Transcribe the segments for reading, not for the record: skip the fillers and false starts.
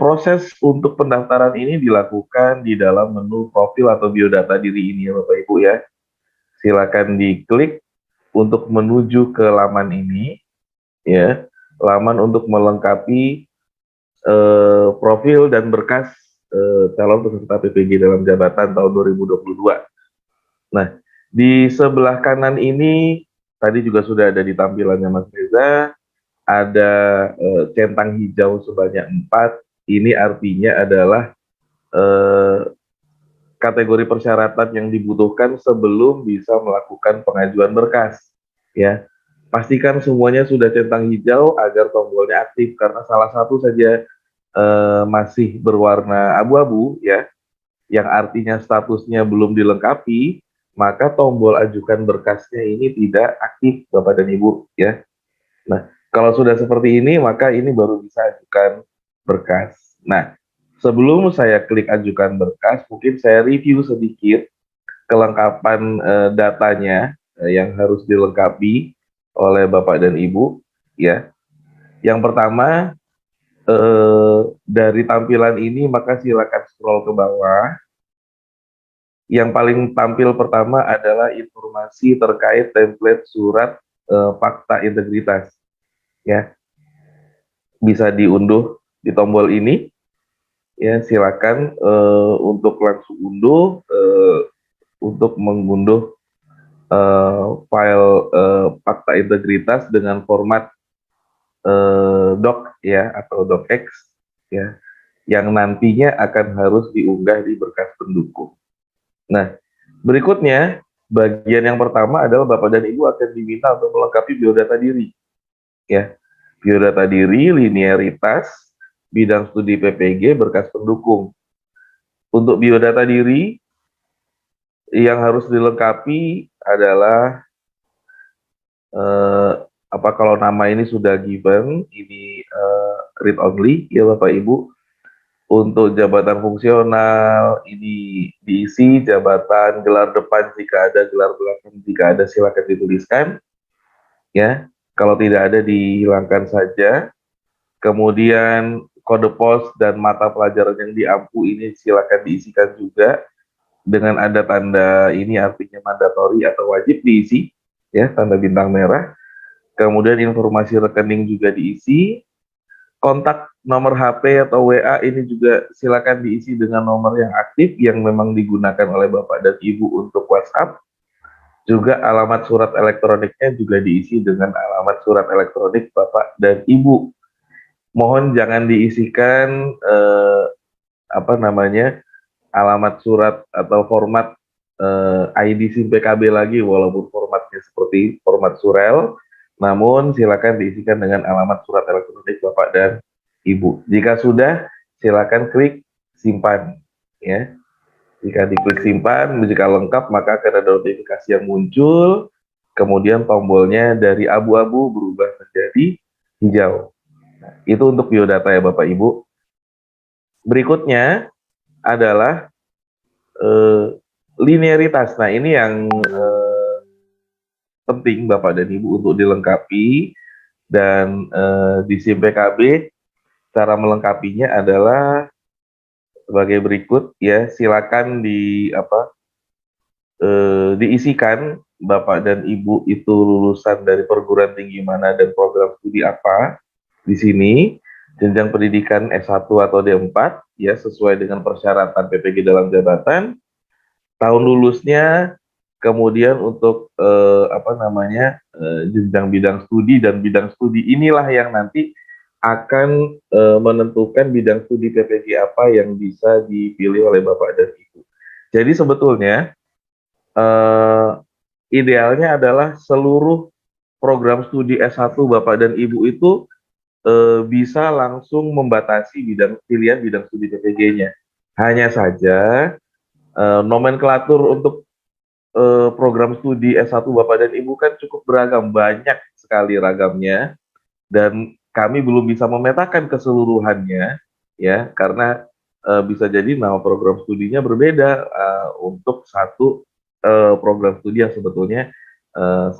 Proses untuk pendaftaran ini dilakukan di dalam menu profil atau biodata diri ini ya Bapak Ibu ya. Silakan diklik untuk menuju ke laman ini ya, laman untuk melengkapi profil dan berkas calon peserta PPG dalam jabatan tahun 2022. Nah, di sebelah kanan ini tadi juga sudah ada di tampilannya Mas Reza, ada centang hijau sebanyak 4. Ini artinya adalah kategori persyaratan yang dibutuhkan sebelum bisa melakukan pengajuan berkas. Ya, pastikan semuanya sudah centang hijau agar tombolnya aktif, karena salah satu saja masih berwarna abu-abu ya, yang artinya statusnya belum dilengkapi, maka tombol ajukan berkasnya ini tidak aktif Bapak dan Ibu ya. Nah, kalau sudah seperti ini maka ini baru bisa ajukan berkas. Nah, sebelum saya klik ajukan berkas, mungkin saya review sedikit kelengkapan datanya yang harus dilengkapi oleh Bapak dan Ibu ya. Yang pertama, dari tampilan ini maka silakan scroll ke bawah. Yang paling tampil pertama adalah informasi terkait template surat fakta integritas ya. Bisa diunduh di tombol ini ya, silakan untuk langsung unduh, untuk mengunduh file fakta integritas dengan format doc ya atau docx ya, yang nantinya akan harus diunggah di berkas pendukung. Nah, berikutnya bagian yang pertama adalah Bapak dan Ibu akan diminta untuk melengkapi biodata diri ya. Biodata diri, linearitas, bidang studi PPG, berkas pendukung. Untuk biodata diri yang harus dilengkapi adalah apa, kalau nama ini sudah given, ini read only ya Bapak Ibu. Untuk jabatan fungsional ini diisi jabatan, gelar depan jika ada, gelar belakang jika ada silakan dituliskan ya. Kalau tidak ada dihilangkan saja. Kemudian kode pos dan mata pelajaran yang diampu ini silakan diisikan juga dengan ada tanda ini, artinya mandatori atau wajib diisi ya, tanda bintang merah. Kemudian informasi rekening juga diisi. Kontak nomor HP atau WA ini juga silakan diisi dengan nomor yang aktif yang memang digunakan oleh Bapak dan Ibu untuk WhatsApp. Juga alamat surat elektroniknya juga diisi dengan alamat surat elektronik Bapak dan Ibu. Mohon jangan diisikan alamat surat atau format ID SIM PKB lagi, walaupun formatnya seperti format surel, namun silakan diisikan dengan alamat surat elektronik Bapak dan Ibu. Jika sudah, silakan klik simpan ya. Jika diklik simpan, jika lengkap maka akan ada notifikasi yang muncul, kemudian tombolnya dari abu-abu berubah menjadi hijau. Nah, itu untuk biodata ya Bapak Ibu. Berikutnya adalah linearitas. Nah, ini yang penting Bapak dan Ibu untuk dilengkapi, dan di SIM PKB cara melengkapinya adalah sebagai berikut ya. Silakan diisikan Bapak dan Ibu itu lulusan dari perguruan tinggi mana dan program studi apa. Di sini jenjang pendidikan S1 atau D4 ya, sesuai dengan persyaratan PPG dalam jabatan, tahun lulusnya, kemudian untuk jenjang bidang studi, dan bidang studi inilah yang nanti akan menentukan bidang studi PPG apa yang bisa dipilih oleh Bapak dan Ibu. Jadi sebetulnya idealnya adalah seluruh program studi S1 Bapak dan Ibu itu bisa langsung membatasi pilihan bidang studi PPG-nya. Hanya saja nomenklatur untuk program studi S1 Bapak dan Ibu kan cukup beragam, banyak sekali ragamnya, dan kami belum bisa memetakan keseluruhannya ya, karena bisa jadi nama program studinya berbeda untuk satu program studi yang sebetulnya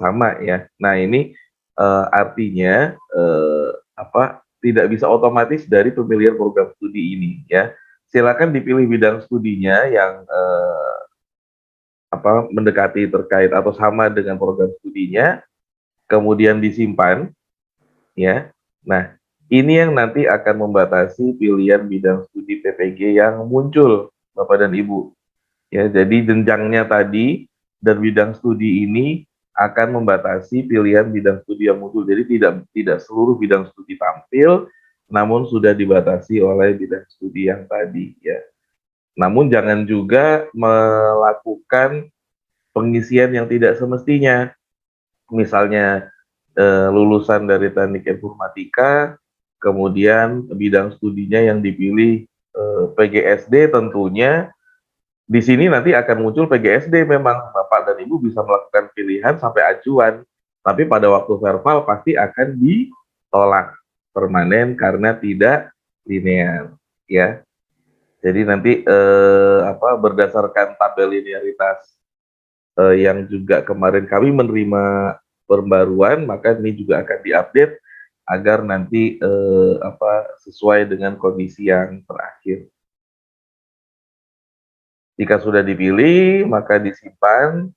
sama ya. Nah, ini artinya tidak bisa otomatis dari pemilihan program studi ini ya. Silakan dipilih bidang studinya yang mendekati terkait atau sama dengan program studinya, kemudian disimpan ya. Nah, ini yang nanti akan membatasi pilihan bidang studi PPG yang muncul Bapak dan Ibu. Ya, jadi jenjangnya tadi dan bidang studi ini akan membatasi pilihan bidang studi yang muncul. Jadi tidak seluruh bidang studi tampil, namun sudah dibatasi oleh bidang studi yang tadi ya. Namun jangan juga melakukan pengisian yang tidak semestinya. Misalnya lulusan dari teknik informatika, kemudian bidang studinya yang dipilih PGSD tentunya. Di sini nanti akan muncul PGSD, memang Bapak dan Ibu bisa melakukan pilihan sampai acuan, tapi pada waktu verbal pasti akan ditolak permanen karena tidak linear ya. Jadi nanti berdasarkan tabel linearitas yang juga kemarin kami menerima pembaruan, maka ini juga akan diupdate agar nanti sesuai dengan kondisi yang terakhir. Jika sudah dipilih, maka disimpan,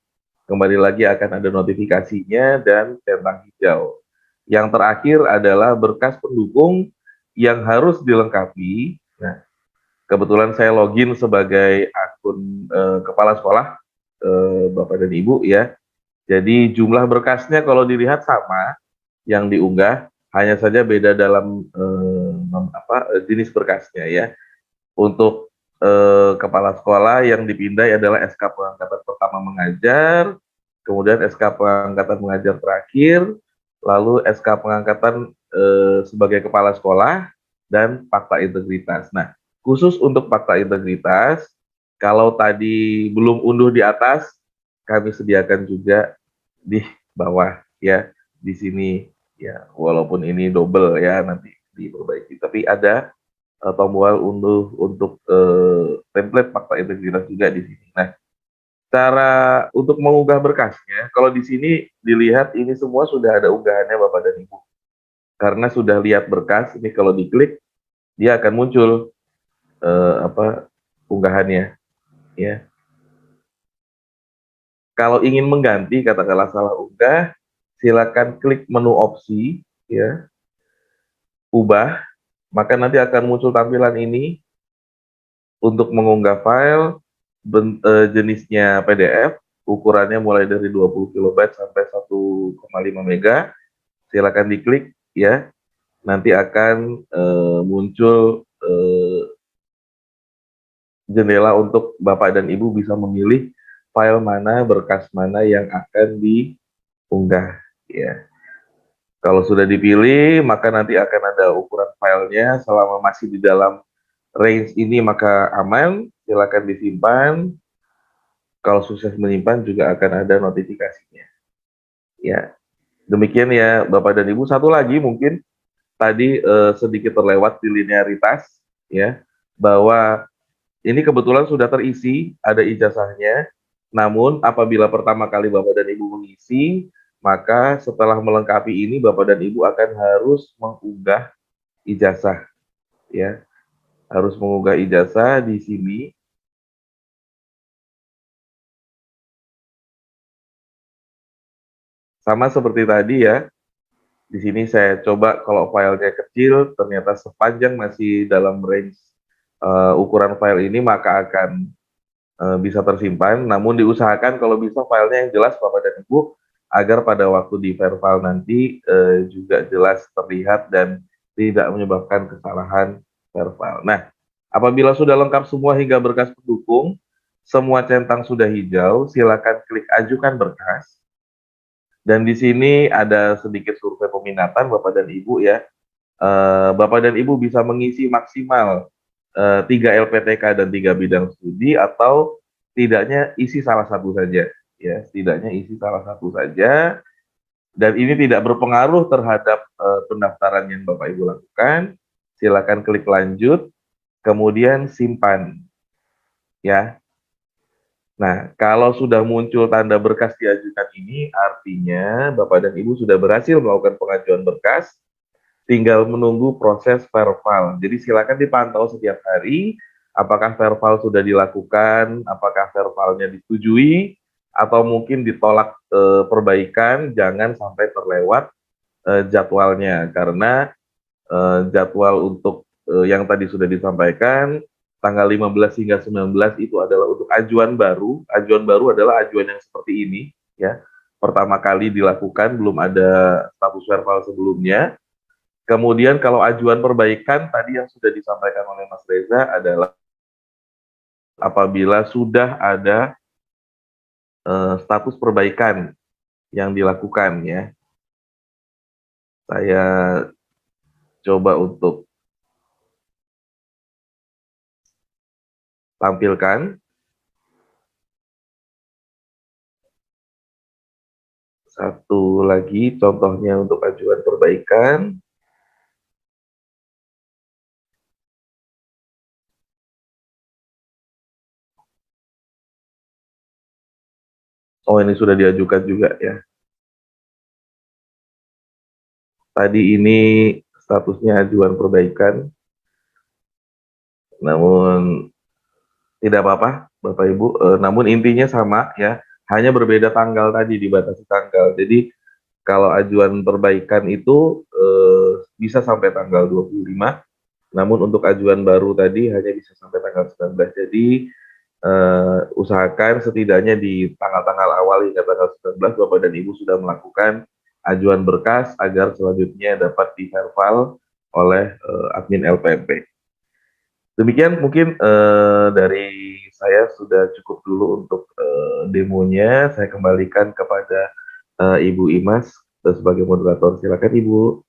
kembali lagi akan ada notifikasinya dan centang hijau. Yang terakhir adalah berkas pendukung yang harus dilengkapi. Nah, kebetulan saya login sebagai akun kepala sekolah, Bapak dan Ibu ya. Jadi jumlah berkasnya kalau dilihat sama yang diunggah, hanya saja beda dalam jenis berkasnya ya. Untuk kepala sekolah yang dipindai adalah SK pengangkatan pertama mengajar, kemudian SK pengangkatan mengajar terakhir, lalu SK pengangkatan sebagai kepala sekolah, dan fakta integritas. Nah, khusus untuk fakta integritas, kalau tadi belum unduh di atas, kami sediakan juga di bawah ya, di sini ya, walaupun ini double ya, nanti diperbaiki, tapi ada tombol unduh untuk template fakta integritas juga di sini. Nah, cara untuk mengunggah berkasnya, kalau di sini dilihat ini semua sudah ada unggahannya Bapak dan Ibu. Karena sudah lihat berkas, ini kalau diklik dia akan muncul unggahannya ya. Kalau ingin mengganti katakanlah salah unggah, silakan klik menu opsi ya, ubah, maka nanti akan muncul tampilan ini untuk mengunggah file jenisnya PDF, ukurannya mulai dari 20 kilobyte sampai 1,5 mega. Silakan diklik ya. Nanti akan muncul jendela untuk Bapak dan Ibu bisa memilih file mana, berkas mana yang akan diunggah ya. Kalau sudah dipilih, maka nanti akan ada ukuran filenya. Selama masih di dalam range ini maka aman, silakan disimpan. Kalau sukses menyimpan juga akan ada notifikasinya. Ya, demikian ya Bapak dan Ibu. Satu lagi mungkin tadi sedikit terlewat di linearitas ya, bahwa ini kebetulan sudah terisi, ada ijazahnya. Namun apabila pertama kali Bapak dan Ibu mengisi, maka setelah melengkapi ini Bapak dan Ibu akan harus mengunggah ijazah ya. Harus mengunggah ijazah di sini. Sama seperti tadi ya. Di sini saya coba kalau filenya kecil, ternyata sepanjang masih dalam range ukuran file ini, maka akan bisa tersimpan. Namun diusahakan kalau bisa filenya yang jelas Bapak dan Ibu, agar pada waktu di verbal nanti juga jelas terlihat dan tidak menyebabkan kesalahan verbal. Nah, apabila sudah lengkap semua hingga berkas pendukung, semua centang sudah hijau, silakan klik ajukan berkas. Dan di sini ada sedikit survei peminatan Bapak dan Ibu ya. Bapak dan Ibu bisa mengisi maksimal 3 LPTK dan 3 bidang studi, atau tidaknya isi salah satu saja. Ya, setidaknya isi salah satu saja. Dan ini tidak berpengaruh terhadap pendaftaran yang Bapak Ibu lakukan. Silakan klik lanjut, kemudian simpan. Ya. Nah, kalau sudah muncul tanda berkas diajukan ini, artinya Bapak dan Ibu sudah berhasil melakukan pengajuan berkas. tinggal menunggu proses verval. Jadi silakan dipantau setiap hari apakah verval sudah dilakukan, apakah vervalnya disetujui atau mungkin ditolak perbaikan, jangan sampai terlewat jadwalnya karena jadwal untuk yang tadi sudah disampaikan tanggal 15 hingga 19 itu adalah untuk ajuan baru. Ajuan baru adalah ajuan yang seperti ini ya. Pertama kali dilakukan, belum ada status verbal sebelumnya. Kemudian kalau ajuan perbaikan tadi yang sudah disampaikan oleh Mas Reza adalah apabila sudah ada status perbaikan yang dilakukan ya. Saya coba untuk tampilkan satu lagi contohnya untuk ajuan perbaikan. Oh, ini sudah diajukan juga ya. Tadi ini statusnya ajuan perbaikan. Namun tidak apa-apa, Bapak Ibu. Namun intinya sama ya, hanya berbeda tanggal tadi, dibatasi tanggal. Jadi kalau ajuan perbaikan itu bisa sampai tanggal 25, namun untuk ajuan baru tadi hanya bisa sampai tanggal 19. Jadi usahakan setidaknya di tanggal-tanggal awal hingga tanggal 19 Bapak dan Ibu sudah melakukan ajuan berkas agar selanjutnya dapat diverval oleh admin LPMP. Demikian mungkin dari saya sudah cukup dulu untuk demonya. Saya kembalikan kepada Ibu Imas sebagai moderator. Silakan Ibu.